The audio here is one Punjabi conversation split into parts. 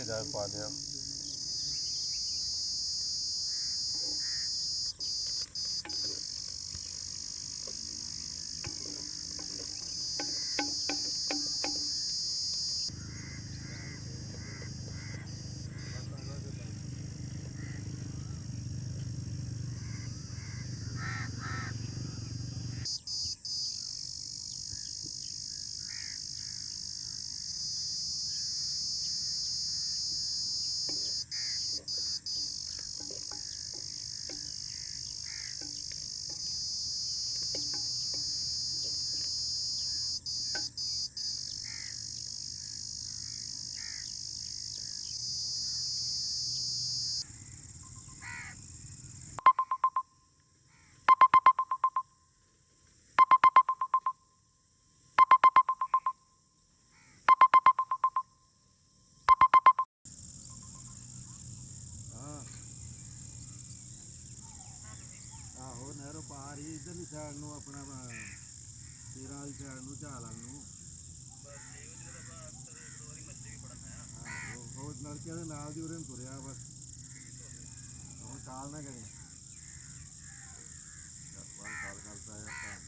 ਕੇ ਜਾ ਪਾ ਦਿਆ। ਆਹੋ ਨਹਿਰੋਂ ਪਾਰ ਹੀ ਇੱਧਰਲੀ ਸਾਈਡ ਨੂੰ ਆਪਣਾ ਤੇਰਾਂ ਵਾਲੀ ਸਾਈਡ ਨੂੰ ਝਾਲਣ ਨੂੰ। ਆਹੋ ਉਹ ਨਲਕਿਆਂ ਦੇ ਨਾਲ ਦੀ ਉਰੇ ਨੂੰ ਤੁਰਿਆ ਬਸ। ਹੁਣ ਕਾਲ ਨਾ ਕਰੀ ਕਾਲ ਕਰਦਾ ਯਾਰ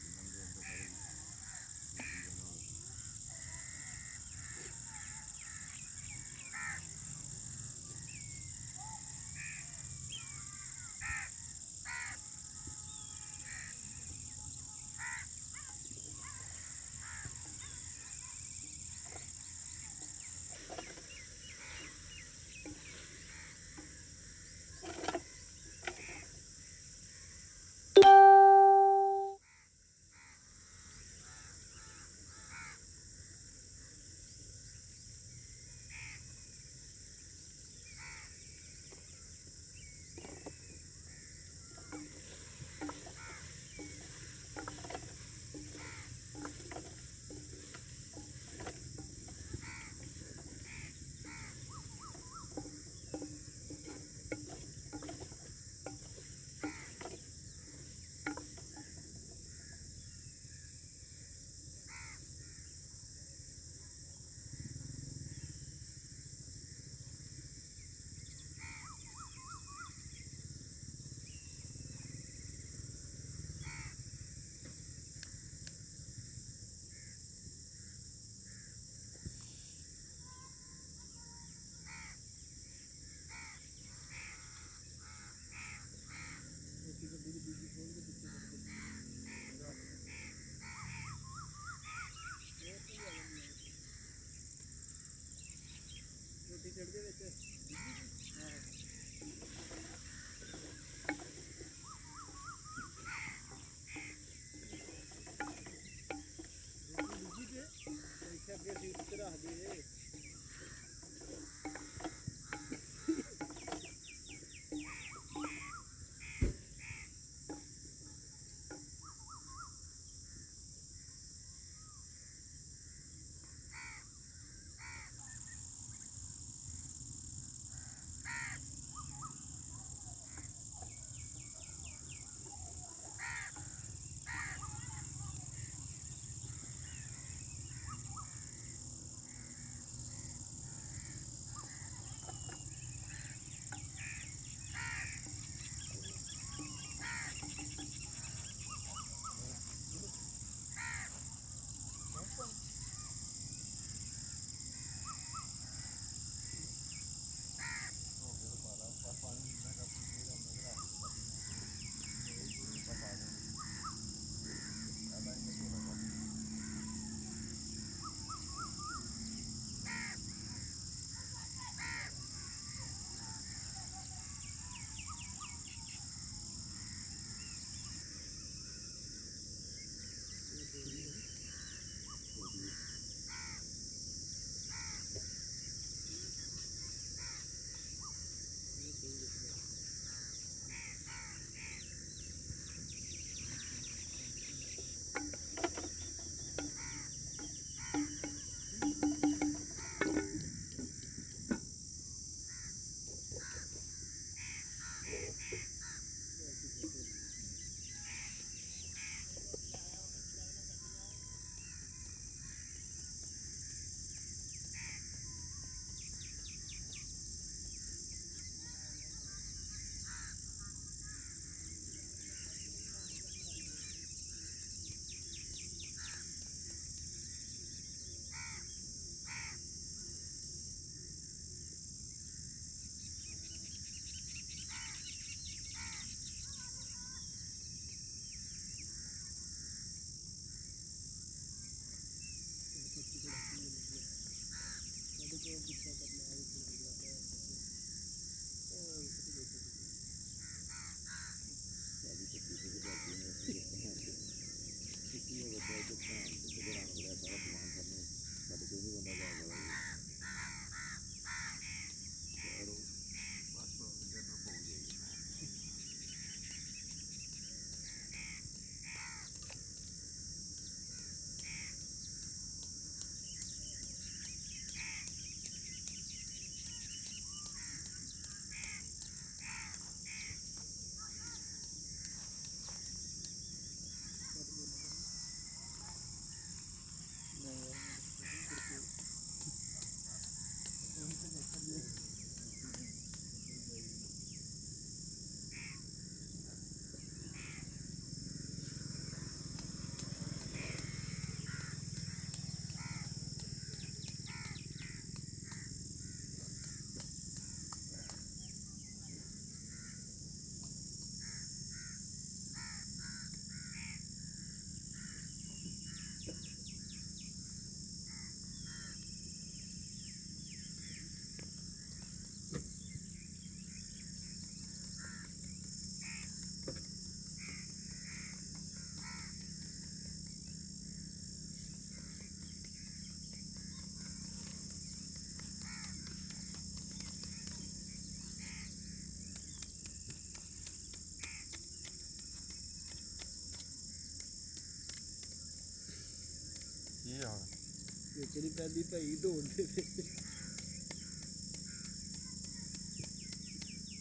ਜਿਹੜੀ ਪੈਂਦੀ ਭਾਈ ਢੋਲਦੇ ਤੇ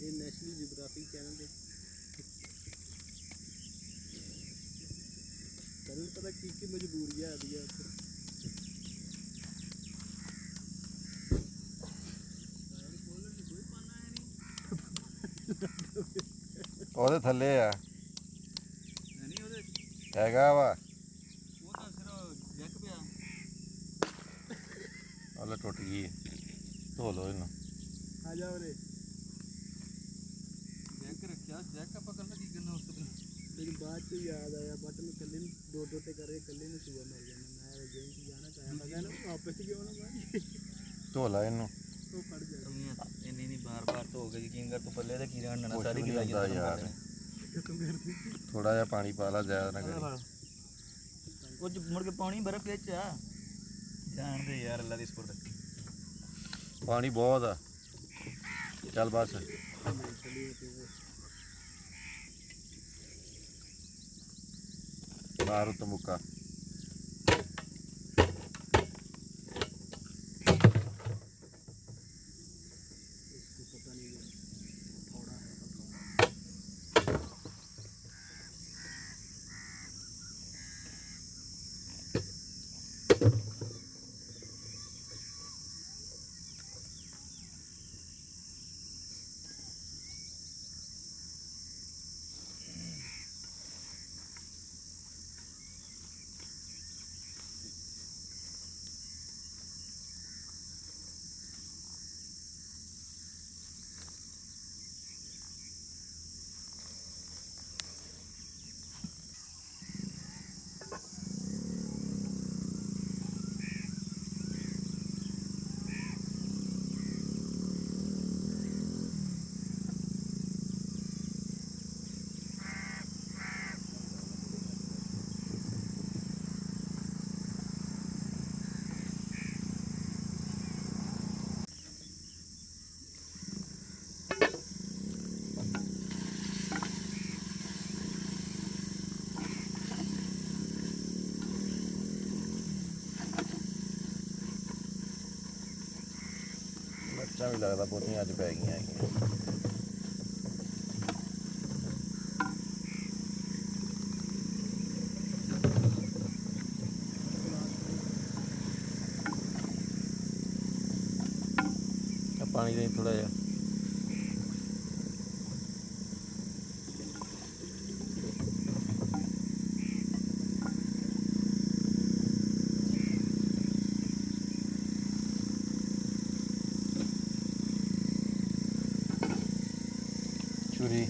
ਇਹ ਨੈਸ਼ਨਲ ਜਿਓਗ੍ਰਾਫਿਕ ਚੈਨਲ ਦੇ ਤੈਨੂੰ ਪਤਾ ਕੀ ਮਜਬੂਰੀਆਂ ਆਉਂਦੀਆਂ ਉੱਥੇ। ਉਹਦੇ ਥੱਲੇ ਆ ਨਹੀਂ ਉਹਦੇ ਹੈਗਾ ਵਾ ਉਹ ਤਾਂ ਸਿਰ ਜੱਕ ਪਿਆ। ਉਹਲੇ ਟੁੱਟ ਗਈ ਹੈ। ਧੋ ਲਓ ਇਹਨੂੰ। ਆ ਜਾ ਉਰੇ ਜੈਕ ਰੱਖਿਆ ਜੈਕ ਆਪਾਂ ਕੱਲ ਕੀ ਕਰਨਾ ਉਸ ਤੋਂ ਲੇਕਿਨ ਬਾਅਦ ਚ ਯਾਦ ਆਇਆ ਬਟਨ ਕੱਲੇ ਨੂੰ ਦੋ ਤੇ ਕਰੇ ਕੱਲੇ ਨੂੰ ਸੂਆ ਮਰ ਜਾਣਾ। ਮੈਂ ਜੇ ਜਾਣਾ ਚਾਹਿਆ ਮੈਂ ਕਹਿੰਦਾ ਵਾਪਸ ਕਿਉਂ ਨਾ ਮਾਰ ਧੋ ਲਾ ਇਹਨੂੰ। ਉਹ ਫੜ ਜਾ ਇੰਨੀ ਨਹੀਂ ਬਾਰ ਧੋ ਕੇ ਯਕੀਨ ਕਰ ਤੂੰ ਪੱਲੇ ਤੇ ਕੀ ਰਹਿਣ ਦੇਣਾ ਸਾਰੀ ਖਿਲਾਈ ਯਾਰ ਥੋੜਾ ਜਿਹਾ ਪਾਣੀ ਪਾ ਲਾ ਜ਼ਿਆਦਾ ਨਾ ਕਰੀ। ਉਹ ਮੁੜ ਕੇ ਪਾਣੀ ਬਰਫ਼ ਵਿੱਚ ਆ ਜਾਣਦੇ ਯਾਰ ਅੱਲਾ ਦੀ ਸਪੁਰਦ। ਪਾਣੀ ਬਹੁਤ ਆ ਚੱਲ ਬਸ। ਮਾਰ ਉੱਤੇ ਮੁੱਕਾ। ਮਿਰਚਾਂ ਵੀ ਲੱਗਦਾ ਬਹੁਤੀਆਂ ਅੱਜ ਪੈ ਗਈਆਂ ਹੈਗੀਆਂ। ਪਾਣੀ ਦੇ ਥੋੜਾ ਜਿਹਾ ਛੁਰੀ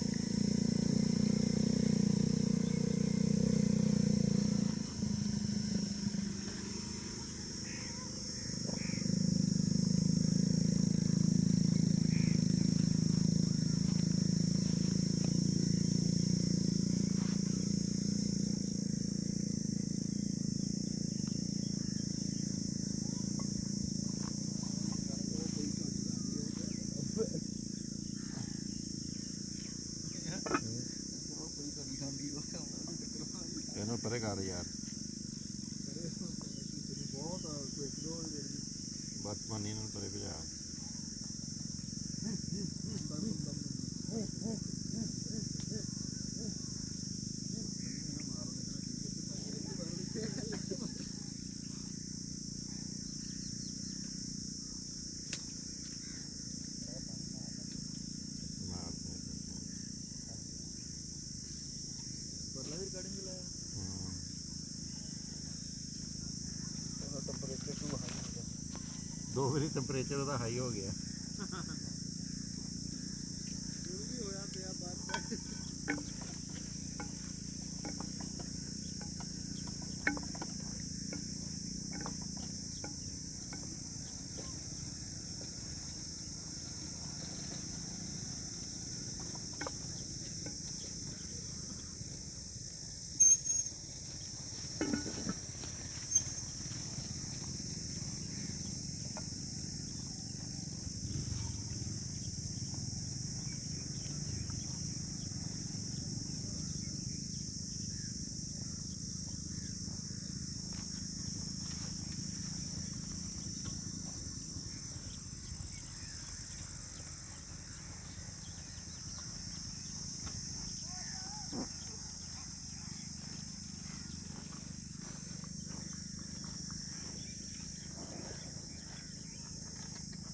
ਇਹਨੂੰ ਪਰੇ ਕਰ ਯਾਰ। ਬਸ ਪਾਣੀ ਨੂੰ ਪਰੇ ਭਜਾ। ਦੋ ਵਾਰੀ ਟੈਂਪਰੇਚਰ ਉਹਦਾ ਹਾਈ ਹੋ ਗਿਆ।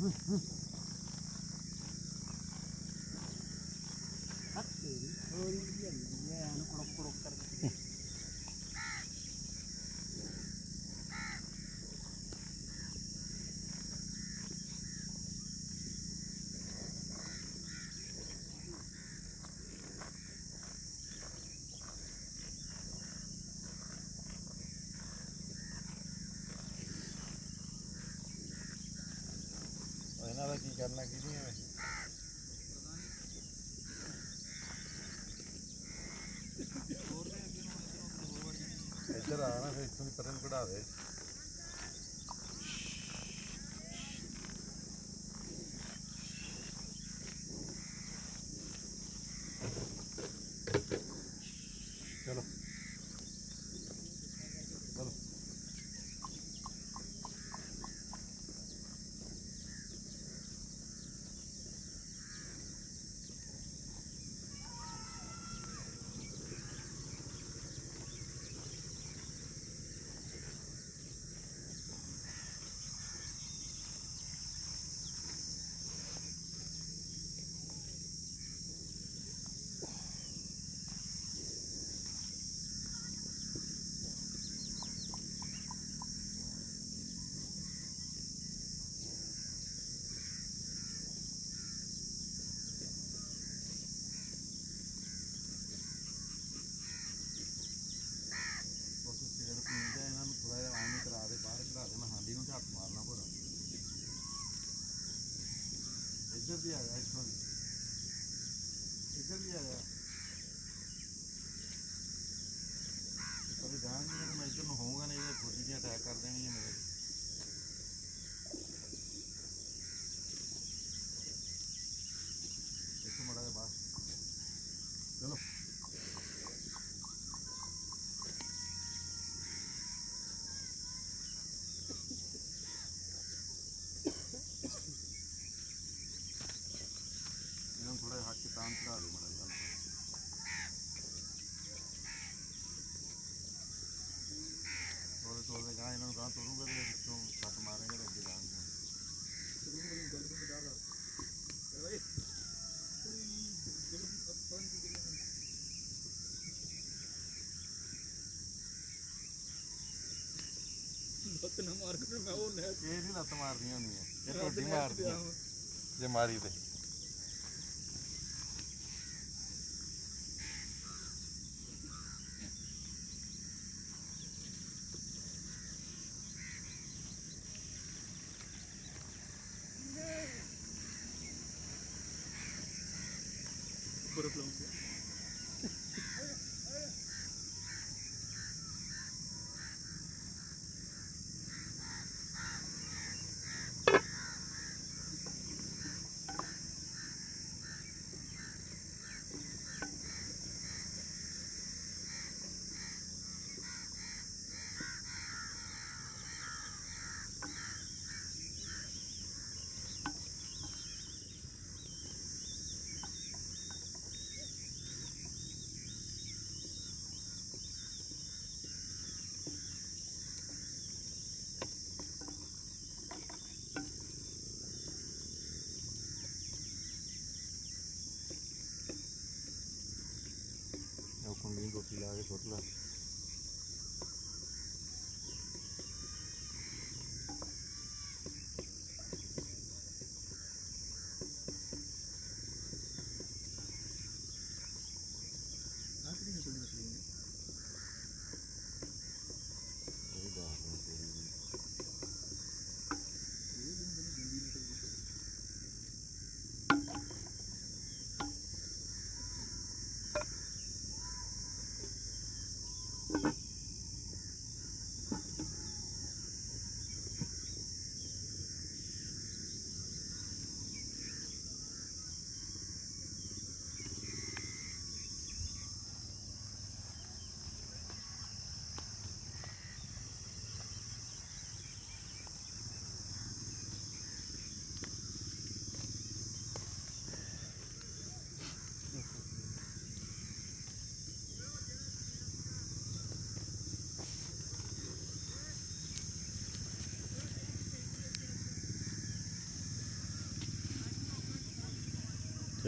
ਤੇਰੀ ਹੋਰੀ ਵੀ ਆਈ ਹੈ ਇਹਨੂੰ ਕੁੜਕ ਕੁੜਕ ਕਰਕੇ ਇਹਨਾਂ ਦਾ ਕੀ ਕਰਨਾ ਕੀ ਨਹੀਂ ਹੈ ਇੱਧਰ ਆ ਨਾ ਫਿਰ ਇੱਥੋਂ ਦੀ ਪਤਨ ਕਢਾ ਦੇ ਚਲੋ ਚਲੋ ਇੱਧਰ ਵੀ ਆ ਜਾ ਇੱਥੋਂ ਦੀ ਇੱਧਰ ਵੀ ਆ ਜਾ ਕਦੇ ਜਾਣ ਨਹੀਂ ਮੈਂ ਇੱਧਰ ਨੂੰ ਹੋਊਗਾ ਨਹੀਂ ਇਹ ਫੁੱਟੀ ਦੀਆਂ ਅਟੈਕ ਕਰ ਦੇਣੀ ਹੈ ਮੇਰੇ ਇੱਥੋਂ ਮੜਾ ਦੇ ਬਾਹਰ ਚਲੋ ਥੋੜਾ ਹੱਥ ਕੇ ਤਾਂ ਚੜਾ ਦੇ ਮੜਾ ਜਾ ਥੋੜੇ ਥੋੜੇ ਗਾਂ ਇਹਨਾਂ ਨੂੰ ਗਾਂ ਤੋੜੂਗਾ ਤੇ ਵਿੱਚੋਂ ਕੱਟ ਮਾਰਾਂਗੇ ਤੇ ਅੱਗੇ ਜਾਣਗੇ ਨਾ ਮਾਰ ਕੇ ਮੈਂ ਉਹ ਲੈ ਇਹ ਨਹੀਂ ਲੱਤ ਮਾਰਦੀਆਂ ਹੁੰਦੀਆਂ ਇਹ ਟੋਡੀ ਮਾਰਦੀਆਂ ਜੇ ਮਾਰੀ ਤੇ ਬਰਫ ਲਾਉਂਦੇ ਕੁੰਡੀ ਰੋਟੀ ਲਾ ਕੇ ਸੁੱਟ ਲਾ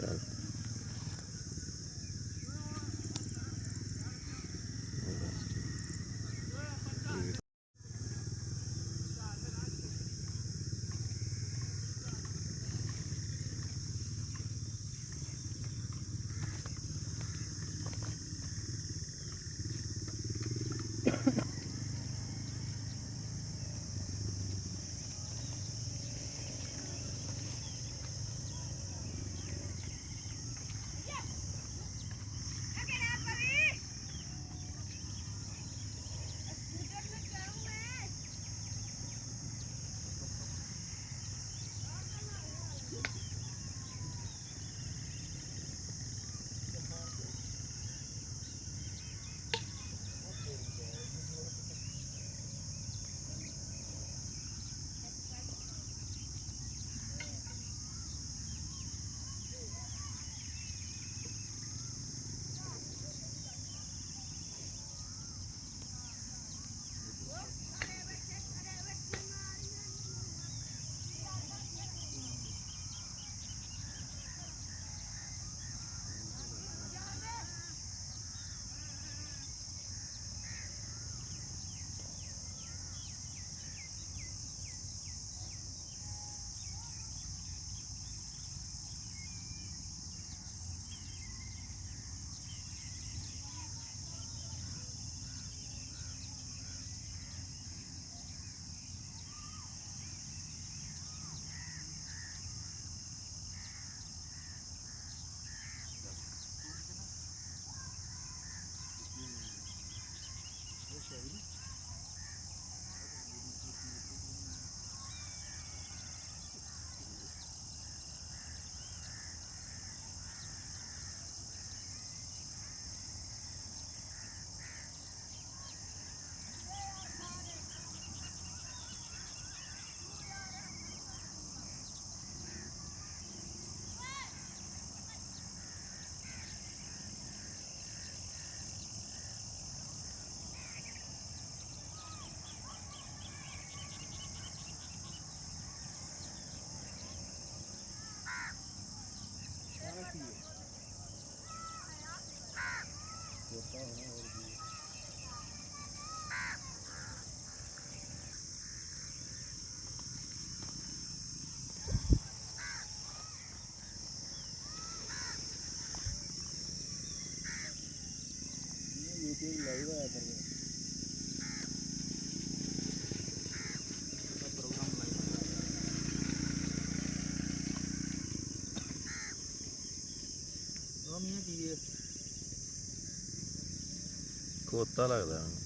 ਚੱਲ YouTube ਲਾਈਵ ਆਇਆ ਕਰੇ ਪ੍ਰੋਗਰਾਮ ਲਾਈਵ ਮੀਆਂ ਕੀ ਹੈ ਕੋਤਾ ਲੱਗਦਾ ਮੈਨੂੰ।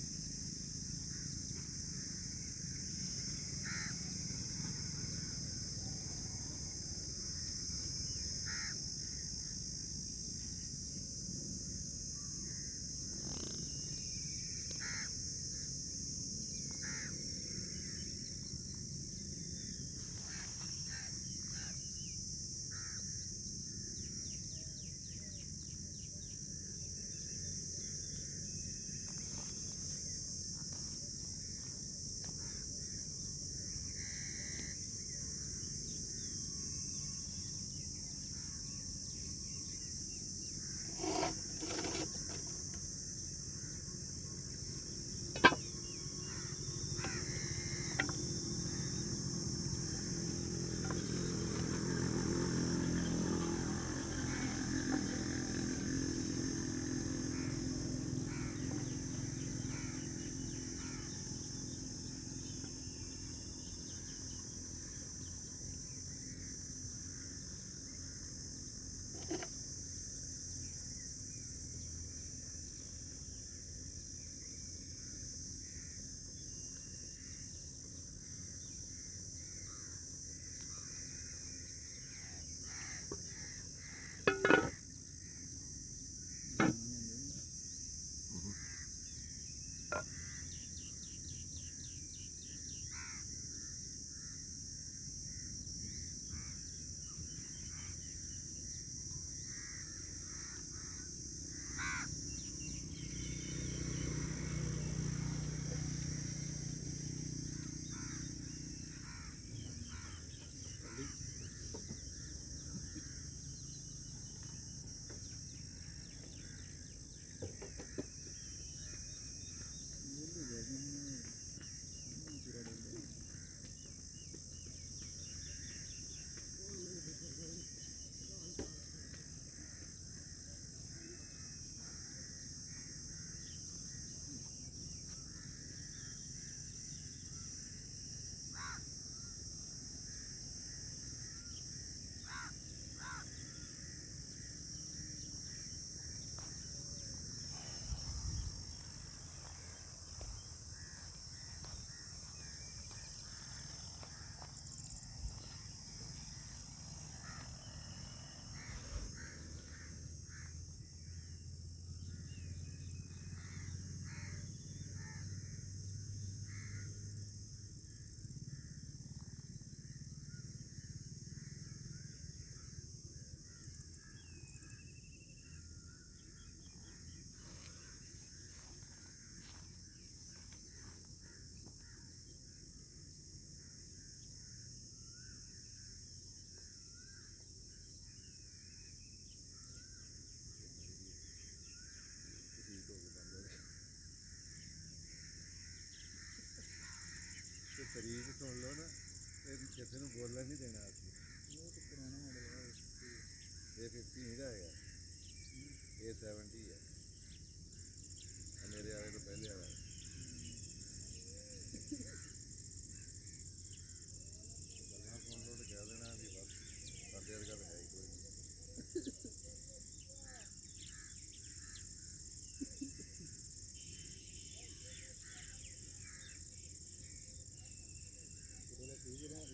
ਇਹਨੂੰ ਬੋਲਣ ਨਹੀਂ ਦੇਣਾ ਅਸੀਂ। ਇਹ ਤਾਂ ਪੁਰਾਣਾ ਮਾਡਲ ਹੈ ਇਹ 50 ਨਹੀਂ ਦਾ ਹੈਗਾ, ਇਹ 70 ਹੈ। ਆਹ ਮੇਰੇ ਵਾਲੇ ਤੋਂ ਪਹਿਲੇ ਵਾਲਾ ਗੱਲਾਂ ਸੁਣ ਲਓ ਤੇ ਕਹਿ ਦੇਣਾ ਵੀ ਬਸ ਸਾਡੇ ਵਰਗਾ ਤਾਂ ਹੈ ਹੀ ਕੋਈ ਨਹੀਂ। ਉਹਦਾ ਠੀਕ ਹੈ ਨਾ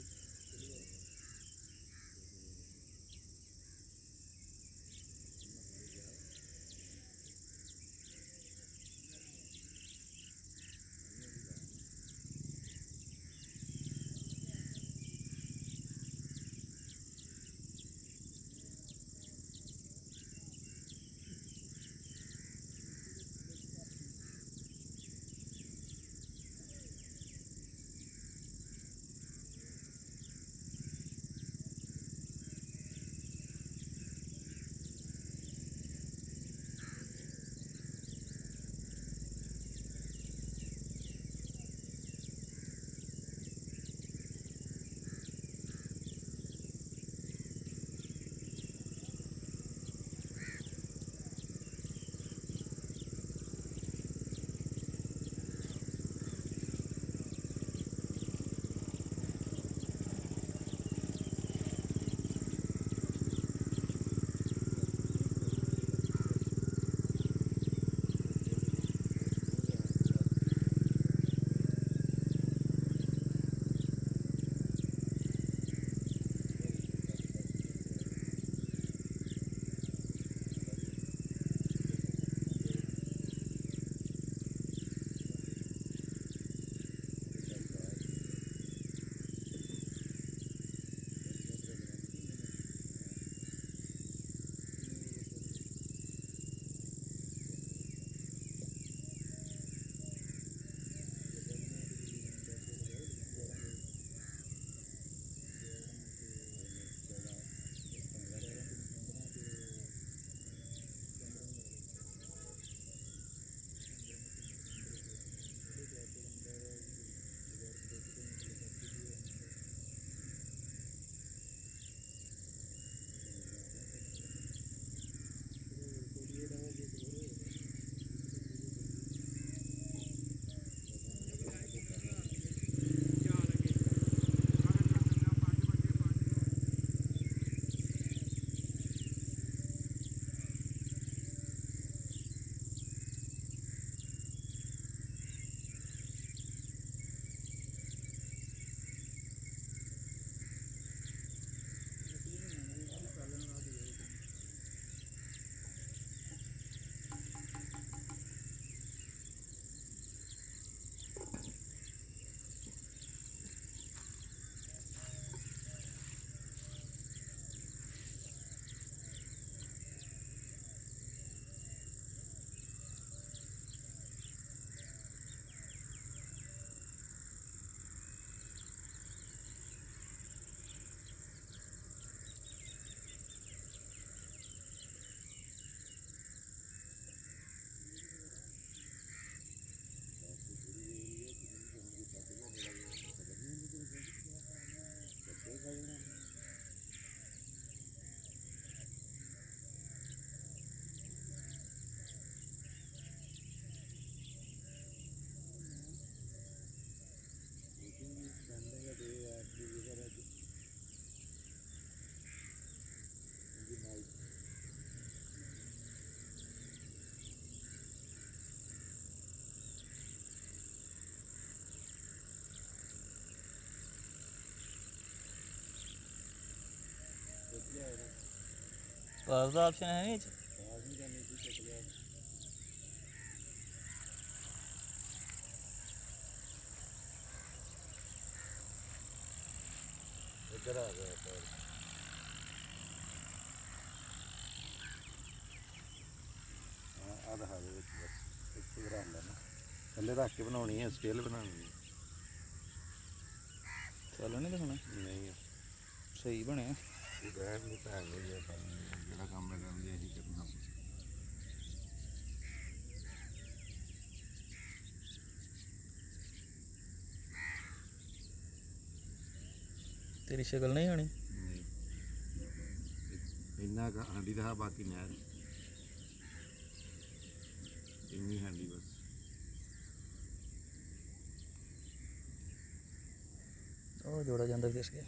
ਪਾਸ ਦਾ ਆਪਸ਼ਨ ਹੈ ਨਹੀਂ ਇਹ 'ਚ? ਇੱਧਰ ਆ ਗਿਆ ਪੈਰ। ਆਹ ਦਿਖਾ ਦੇ ਵਿੱਚ ਬਸ ਇੱਥੇ ਰੱਖ ਲੈਣਾ, ਥੱਲੇ ਰੱਖ ਕੇ ਬਣਾਉਣੀ ਹੈ, ਸਟੇਲ ਬਣਾਉਣੀ ਹੈ। ਚੱਲ ਨਹੀਂ ਦਿਖਣਾ ਨਹੀਂ ਸਹੀ ਬਣਿਆ। ਬੈਠ ਨਹੀਂ ਭੈਣ ਨਹੀਂ ਜਿਹੜਾ ਕੰਮ ਮੈਂ ਕਰਦੀ ਇਹੀ ਕਰਨਾ। ਤੇਰੀ ਸ਼ਕਲ ਨਹੀਂ ਹੋਣੀ। ਨਹੀਂ ਇੰਨਾ ਕੁ ਹਾਂਡੀ ਦਾ ਬਾਕੀ ਨਹਿਰ ਇੰਨੀ ਹਾਂਡੀ ਬਸ। ਉਹ ਜੋੜਾ ਜਾਂਦਾ ਦਿਸ ਗਿਆ।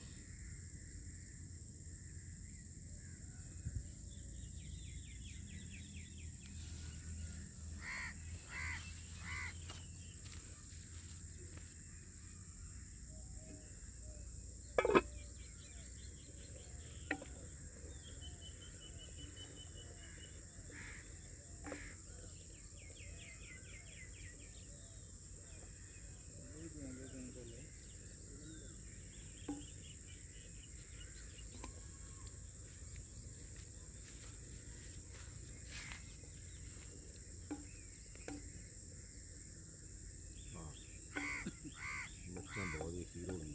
ਬੱਚਿਆਂ ਬਹੁਤ ਹੀ ਖੀਰ ਹੋ ਗਈ।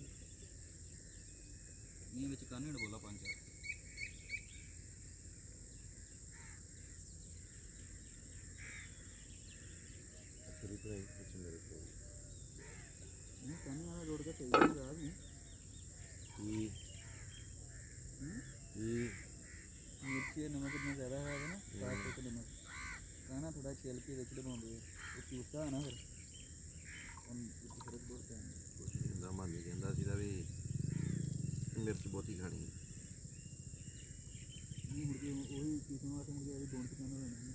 ਇਹ ਵਿੱਚ ਕਾਨੇ ਬੋਲਾ ਪੰਜ ਚਾਰ ਅਖਰੀ ਤੋਂ ਕੁਝ ਮੇਰੇ ਕੋਲ ਨਹੀਂ ਕਾਨੇ ਵਾਲਾ ਰੋਡ ਦਾ ਸਹੀ ਨਹੀਂ ਰਾਹ ਨਹੀਂ ਕੀ ਮਿਰਚੀ ਨਮਕ ਇतना ज़्यादा है ना साथ में नमक खाना थोड़ा छेल के ਵਿੱਚ ਲਵਾਉਂਦੇ ਉਹ ਚੂਸਾ ਨਾ ਫਿਰ ਹੁਣ ਇੱਕ ਫਰਕ ਬਹੁਤ ਪੈਂਦਾ। ਇਹਦਾ ਮਾਨੀ ਕਹਿੰਦਾ ਸੀਗਾ ਵੀ ਮਿਰਚ ਬਹੁਤੀ ਖਾਣੀ। ਨਹੀਂ ਮੁੜ ਕੇ ਉਹੀ ਚੂਸਣ ਵਾਸਤੇ ਮੁੜ ਕੇ ਦੋਨ ਪਕਾਉਣਾ ਲੈਣਾ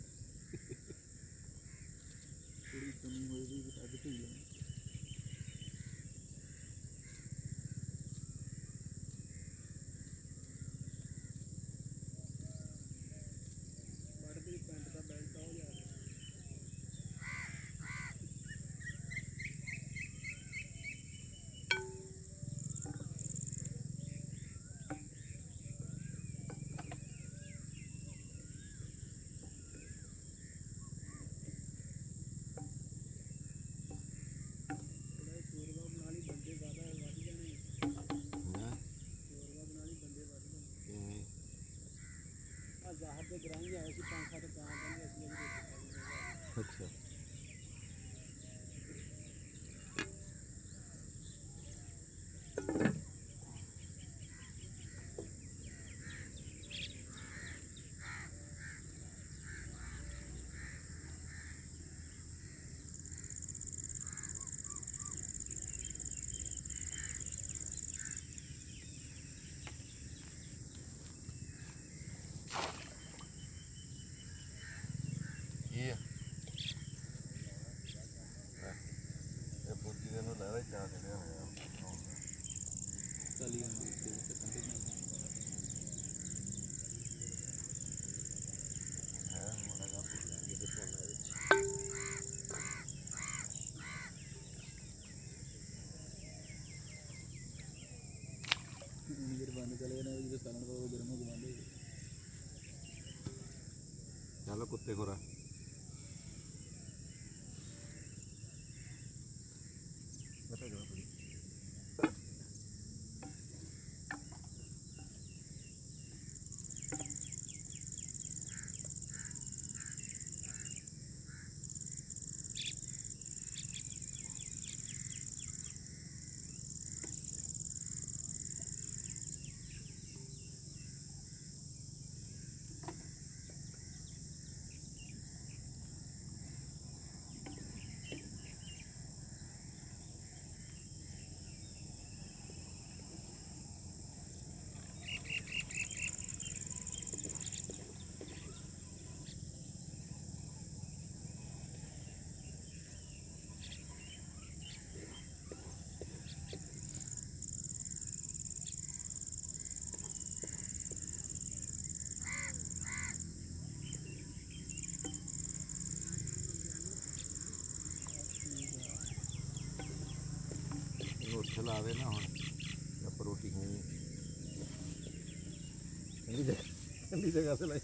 ਥੋੜੀ ਕਮੀ ਹੋਏਗੀ ਕਿ ਅੱਧ ਸਹੀ ਲੈਣਾ। ਪੈਂਟ ਦਾ ਬੈਲਟ ਹੋ ਜਾ ਜ਼ਾਹਰ ਦੇ ਗਰਾਈ ਆਏ ਸੀ 5-7 ਕਾਂ ਕਹਿੰਦੇ ਅਸੀਂ ਅਜੇ ਰੋਟੀ ਅੱਛਾ ਇਹ ਬੁੱਧੀ ਦੇ ਨੂੰ ਲੈਦਾ ਚਾਹ ਦੇ ਲਿਆ ਹੋਇਆ ਕਾਲੀ ਹੁੰਦੀ ਤੇ ਕੰਟੇ ਨਾਲ ਹੈ ਮਾੜਾ ਜਿਹਾ ਭੁੱਲ ਜਾਣਗੇ ਤੇ ਫੋਨ ਵਿੱਚ ਨੀਰ ਬੰਦ ਕਰੇ ਨਾ ਜਦੋਂ ਸਾਲਣ ਪਾਓ ਗਰਮ ਹੋ ਜਾਂਦੇ। ਚੱਲ ਕੁੱਤੇ ਖੋਰਾ ਬਤਾ ਜਾ ਬੜੀ ਉੱਥੇ ਲਾ ਦੇ ਨਾ ਹੁਣ ਆਪਾਂ ਰੋਟੀ ਖਾਣੀ ਠੰਡੀ ਜਗ੍ਹਾ ਤੇ ਲਾਈ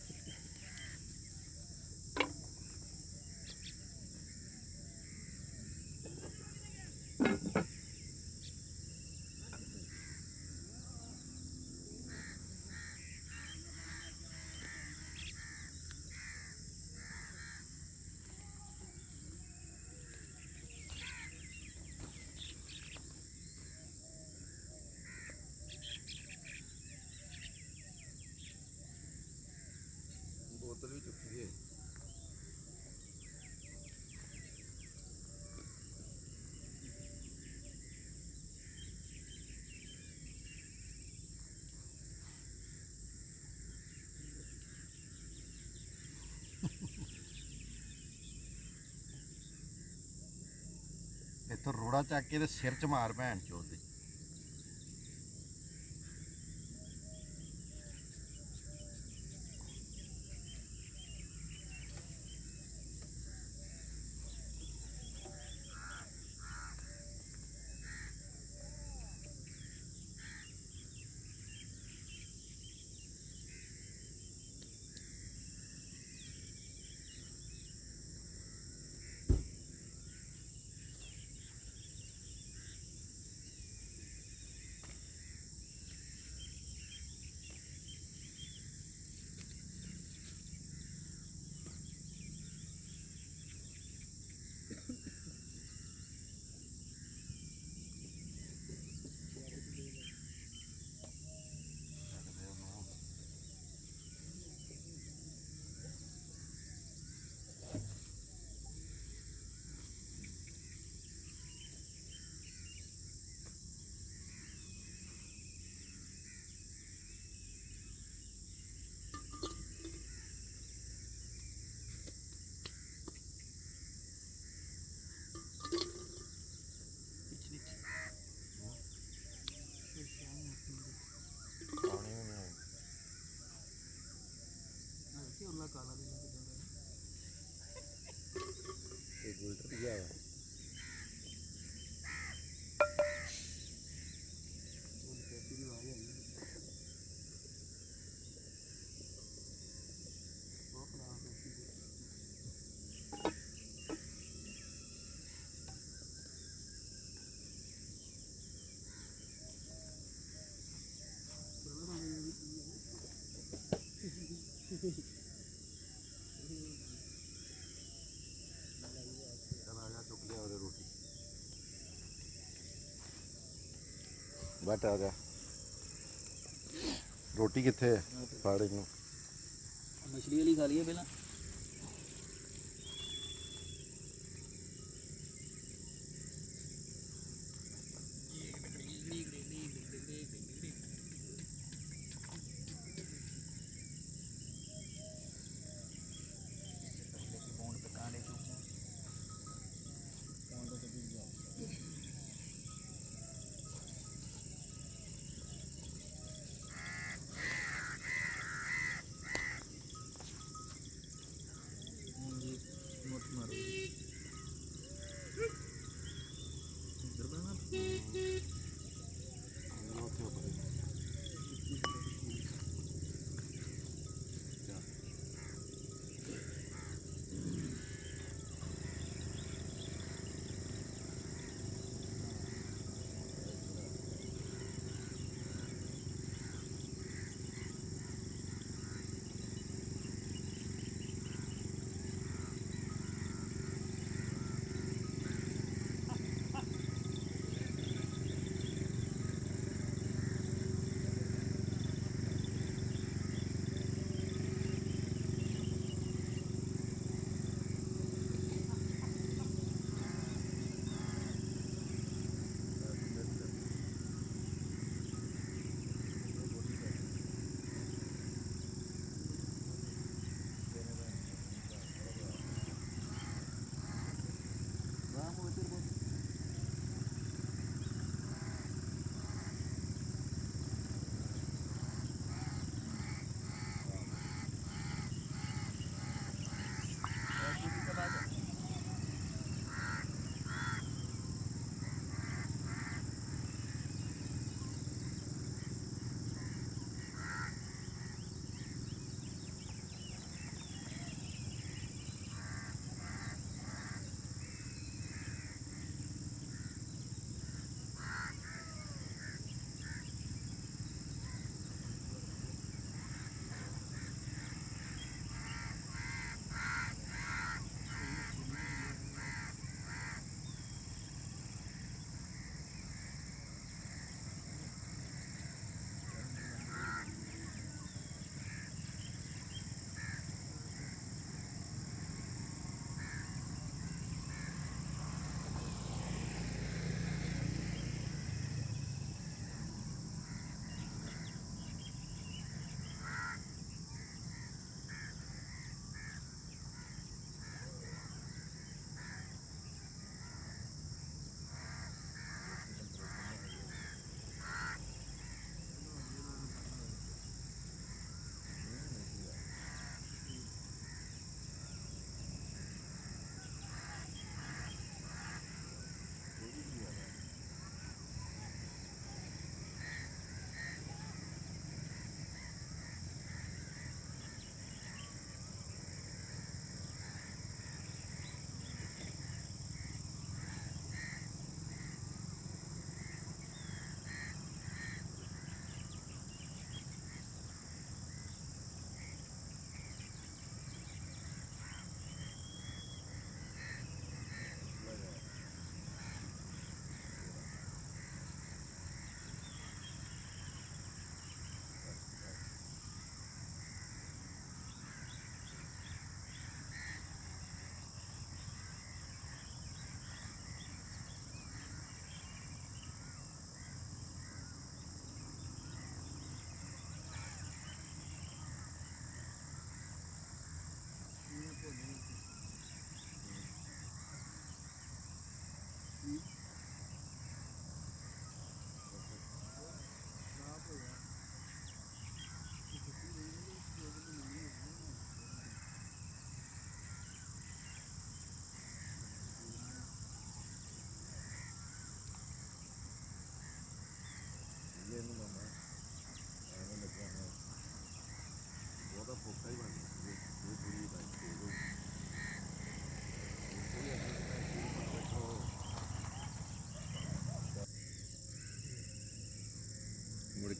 ਬੋਤਲ ਵੀ ਚੁੱਕੀ ਹੈ। ਇੱਥੋਂ ਰੋੜਾ ਚੱਕ ਕੇ ਤੇ ਸਿਰ 'ਚ ਮਾਰ ਭੈਣ ਚੋਦ ਦੇ। ਪਾਣੀ ਵੀ ਨਹੀਂ ਹੈ। ਕਿ ਉਹਲਾ ਕਾਲਾ ਦੇ ਨਾਲ ਇਹ ਗੁਲਟਰ ਗਿਆ ਵਾ। ਉਹ ਪੈਸੀ ਦੀ ਆਵਾਜ਼ ਆਈ ਬਹੁਤ ਖਰਾਬ ਪੈਸੀ ਦੀ ਚੱਲ ਆ ਜਾ ਚੁੱਕ ਲਿਆ ਉਹਦੇ ਰੋਟੀ। ਬਟ ਆ ਜਾ। ਰੋਟੀ ਕਿੱਥੇ ਹੈ? ਫੜ ਇਹਨੂੰ। ਮਛਲੀ ਵਾਲੀ ਖਾ ਲਈਏ ਪਹਿਲਾਂ।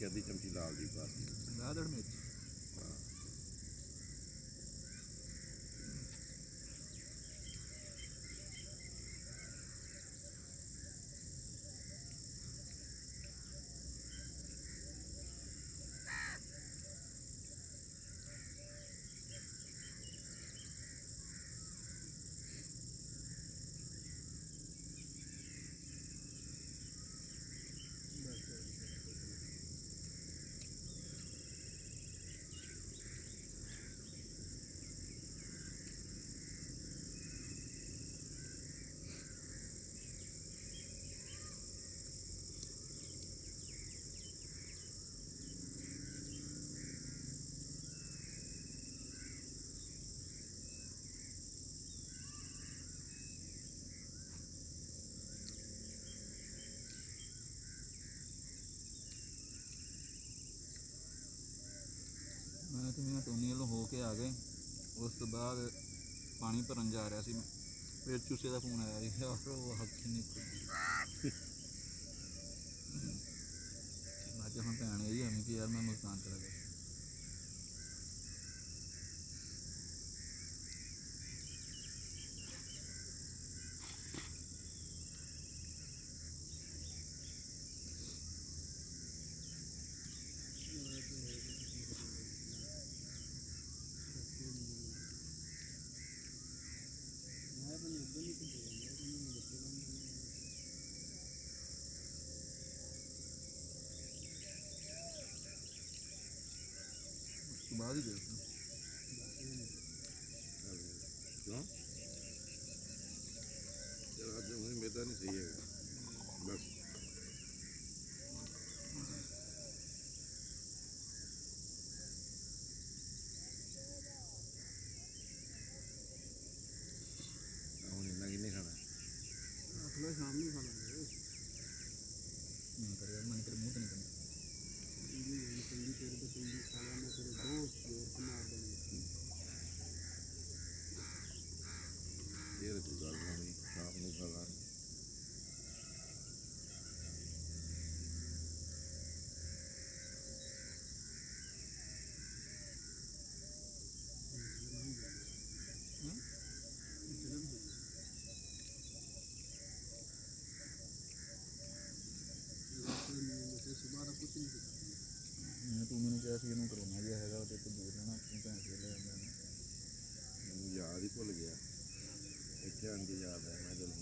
ਇੱਕ ਅੱਧੀ ਚਮਚੀ ਲਾਲ ਦੀ ਪਾ ਦਿੱਤੀ। ਲਾਦੜ ਮਿਰਚ ਮੈਂ ਤੇ ਮੈਂ ਟੋਨੀ ਵੱਲੋਂ ਹੋ ਕੇ ਆ ਗਏ। ਉਸ ਤੋਂ ਬਾਅਦ ਪਾਣੀ ਭਰਨ ਜਾ ਰਿਹਾ ਸੀ ਮੈਂ, ਫਿਰ ਚੂਸੇ ਦਾ ਫੋਨ ਆਇਆ ਯਾਰ ਉਹ ਹੱਥ ਨਹੀਂ ਖੁੱਲ੍ਹੀ। ਮੈਂ ਕਿਹਾ ਹੁਣ ਭੈਣ ਇਹਦੀ ਐਵੇਂ ਕਿ ਯਾਰ ਮੈਂ ਮੁਲਤਾਨ ਚਲਾ ਗਿਆ। ਉਸ ਤੋਂ ਬਾਅਦ ਹੀ ਗਏ ਸੀ। ਕਿਉਂ ਯਾਰ ਅੱਜ ਹੁਣ ਮੇਰਾ ਨਹੀਂ ਸਹੀ ਹੈਗਾ ਬਸ। ਹੁਣ ਇੰਨਾ ਕਿੰਨੇ ਖਾਣਾ ਅਗਲਾ ਸ਼ਾਮ ਨੂੰ ਖਾ ਲਾਂਗੇ। ਨਹੀਂ ਕਰ ਯਾਰ ਮਨ ਕਰ ਮੂੰਹ ਤੇ ਨਹੀਂ ਕਰਨਾ। ਚੰਗੀ ਤੇਰੇ ਤੋਂ ਚੰਗੀ ਖਾਣਾ ਮੈਂ ਤੇਰੇ ਬਹੁਤ ਜ਼ੋਰ ਤੋਂ ਮਾਰ ਦੇਣੀ। ਇਹ ਤੂੰ ਗੱਲ ਨਾ ਹੋਈ ਸ਼ਾਮ ਨੂੰ ਖਾ ਲਾਂਗੇ। ਸੁਬਾਹ ਦਾ ਕੁਝ ਨਹੀਂ ਕੀਤਾ। ਤੂੰ ਮੈਨੂੰ ਕਿਹਾ ਸੀ ਇਹਨੂੰ ਕਰੋਨਾ ਜਿਹਾ ਹੈਗਾ ਉਹਦੇ ਤੋਂ ਦੂਰ ਰਹਿਣਾ, ਤੂੰ ਭੈਣ ਕੇ ਲੈ ਜਾਂਦਾ। ਮੈਨੂੰ ਯਾਦ ਹੀ ਭੁੱਲ ਗਿਆ। ਇੱਥੇ ਆਣ ਕੇ ਯਾਦ ਹੈ ਮੈਂ ਜਦੋਂ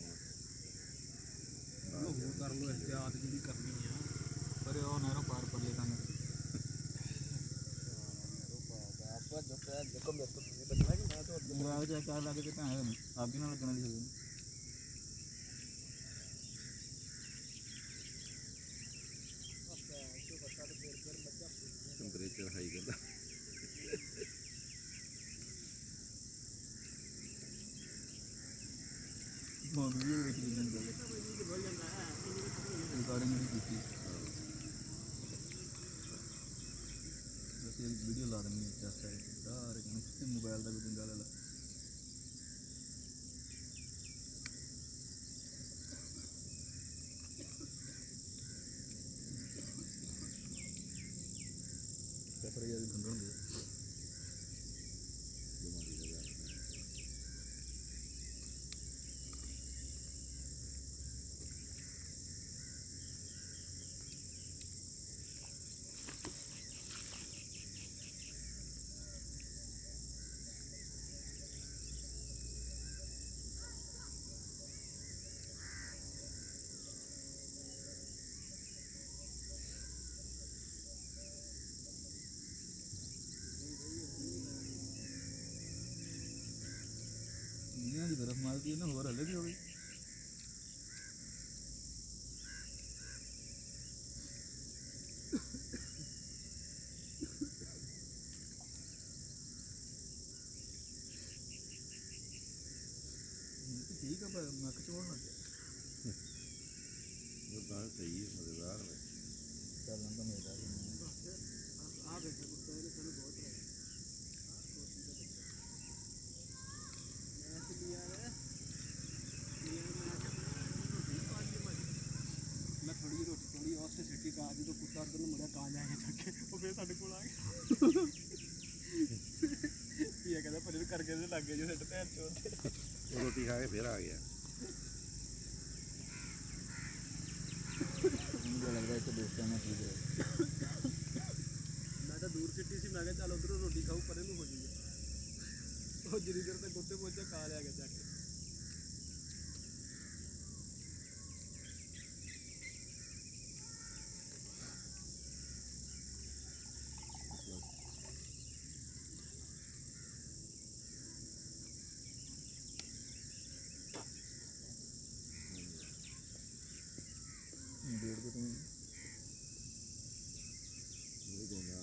ਚਲੋ ਹੋਰ ਕਰ ਲਓ ਇhtiyat ਜਿਹੜੀ ਕਰਨੀ ਆ। ਪਰ ਉਹ ਨਹਿਰੋਂ ਪਾਰ ਪੜਲੇ ਕੰਮ ਆਪਾਂ ਜੋ ਕਹਿ ਦੇਖੋ ਮੇਰੇ ਤੋਂ ਤੁਸੀਂ ਬਚਣਾ ਕਿ ਮੈਂ ਤਾਂ ਮੋਬਾਈਲ ਚੈੱਕ ਕਰ ਲੱਗੇ ਤੇ ਭੈਣ ਆਪ ਹੀ ਨਾਲ ਲੱਗਣਾ ਦੀ ਹੋਵੇ। ਟੈਂਪਰੇਚਰ ਹਾਈ ਕਰਦਾ। ਬਹੁਤ ਵੀਡੀਓ ਵਿੱਚ ਲਿਖਣ ਦੇ ਰਿਕਾਰਡਿੰਗ ਵੀ ਕੀਤੀ। ਅਸੀਂ ਵੀਡੀਓ ਲਾ ਦੇਣੀ ਹੈ ਚੈੱਕ ਕਰਕੇ ਸਾਰੇ ਕਹਿੰਦੇ ਮੋਬਾਈਲ ਦਾ ਕੋਈ ਚੰਗਾ ਲੈ ਲਾ। ਪਰ ਯਾਰ ਗੰਦ ਹੁੰਦੇ ਬਿਮਾਰੀ ਦਾ ਯਾਰ ਇਹਨਾਂ ਦੀ ਬਰਫ ਮਾਰਦੀ ਨਾ ਹੋਰ ਅਲੱਗ ਹੀ ਹੋ ਗਈ। ਠੀਕ ਆ ਪਰ ਮੱਕ ਚੋਣ ਲੱਗ ਗਿਆ। ਉਹ ਤਾਂ ਸਹੀ ਹੈ ਮਜ਼ੇਦਾਰ ਹੈ। ਚੱਲਣ ਤਾਂ ਮੇਰਾ ਆ ਬੈਠਾ ਕੁੱਤਾ ਇਹਨੇ ਸਾਨੂੰ ਬਹੁਤ ਰਿਹਾ। ਮੈਂ ਤੇ ਲਿਆ ਹੈ मैं थोड़ी रोटी थोड़ी और से सिटी का ਭਰਾ ਜਦੋਂ ਕੁੱਤਾ ਉੱਧਰ ਨੂੰ ਮੁੜਿਆ ਕਾਂ ਜਾ ਕੇ ਚੱਕ ਕੇ ਉਹ ਫੇਰ ਸਾਡੇ ਕੋਲ ਆ ਗਿਆ ਕੀ ਕਹਿੰਦਾ ਪਰ ਕਰਕੇ ਦੇ ਲੱਗੇ ਜੋ ਸਾਡੇ ਭੈਣ ਚੋਰ ਤੇ ਉਹ ਰੋਟੀ ਖਾ ਕੇ ਫਿਰ ਆ ਗਿਆ। ਮੈਨੂੰ ਲੱਗਦਾ ਇੱਥੇ ਦੋਸਤਾਂ ਨਾਲ ਠੀਕ ਹੈ। ਮੈਂ ਤਾਂ ਦੂਰ ਸਿੱਟੀ ਸੀ ਮੈਂ ਕਿਹਾ ਚੱਲ ਉਧਰੋਂ ਰੋਟੀ ਖਾਊ ਪਰੇ ਨੂੰ ਹੋ ਜੂਗਾ ਉਹ ਜਿੰਨੀ ਦੇਰ ਤੱਕ ਉੱਤੇ ਪਹੁੰਚਿਆ ਖਾ ਲਿਆ ਗਿਆ ਚੱਕ ਕੇ। ਡੇਢ ਤੋਂ ਤੁਸੀਂ ਨਹੀਂ ਦੇਣਾ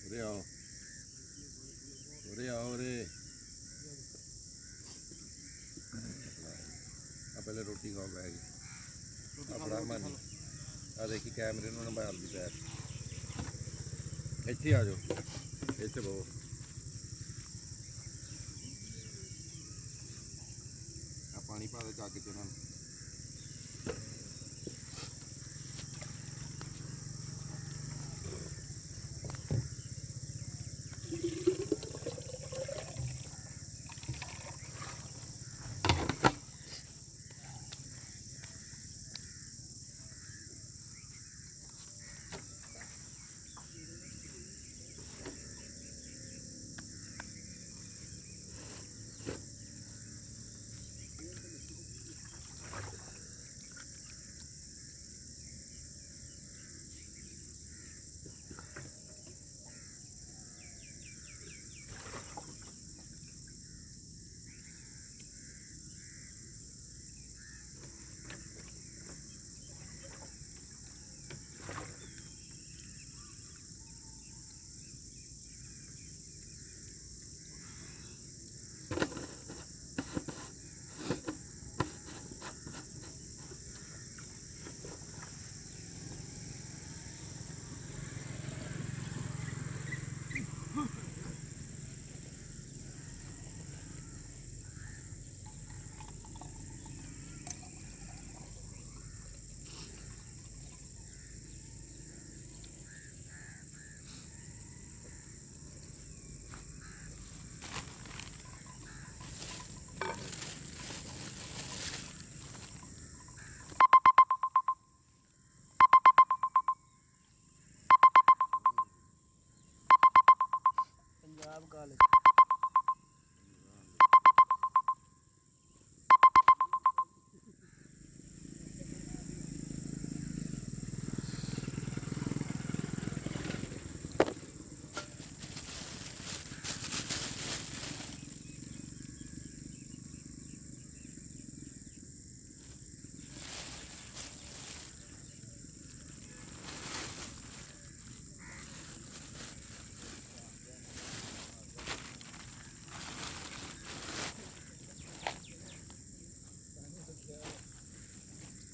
ਉਰੇ ਆਓ ਉਰੇ ਆਓ ਉਰੇ ਆ ਪਹਿਲੇ ਰੋਟੀ ਖਾਓ ਬਹਿ ਕੇ ਆਪਣਾ ਮਨ ਆ ਦੇਖੀ ਕੈਮਰੇ ਨੂੰ ਨੰਬਰ ਦੀ ਪੈਰ ਇੱਥੇ ਆ ਜਾਓ ਇੱਥੇ ਬਹੁ ਆ ਪਾਣੀ ਪਾ ਦੇ ਜੱਗ ਚ ਉਹਨਾਂ ਨੂੰ ਪੰਜਾਬ ਕਾਲਜ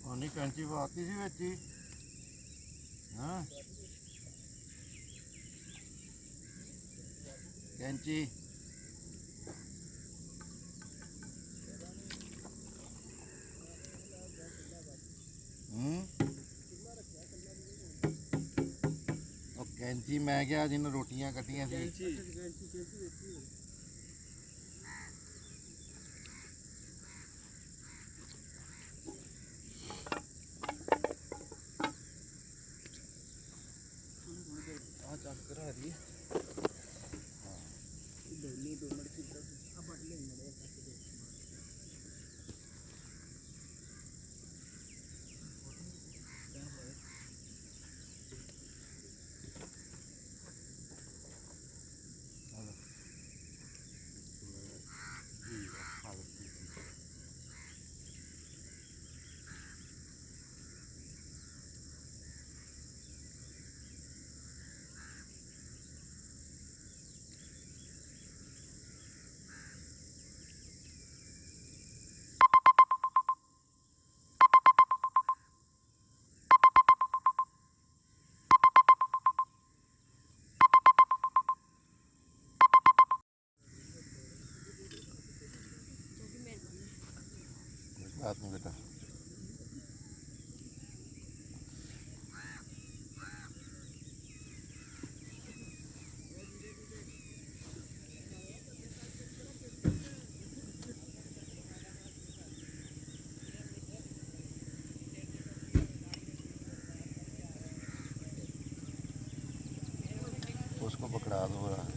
ਉਹਨੇ ਕੈਂਚੀ ਪਾਤੀ ਸੀ ਵਿੱਚ ਹੀ ਹਾਂ ਕੈਂਚੀ ਉਹ ਕੈਂਚੀ ਮੈਂ ਕਿਹਾ ਜਿਹਨੂੰ ਰੋਟੀਆਂ ਕੱਟੀਆਂ ਸੀ ਆ ਚੱਕ ਕਰਾ ਰਹੀ ਹੈ ਦੋਨੇ ਪੇਮੈਂਟ ਕੀਤਾ ਆ ਬਟ ਲੈ ਮੜੇ ਕੱਟ ਦੇ रात में बेटा। उसको पकड़ा दो बड़ा।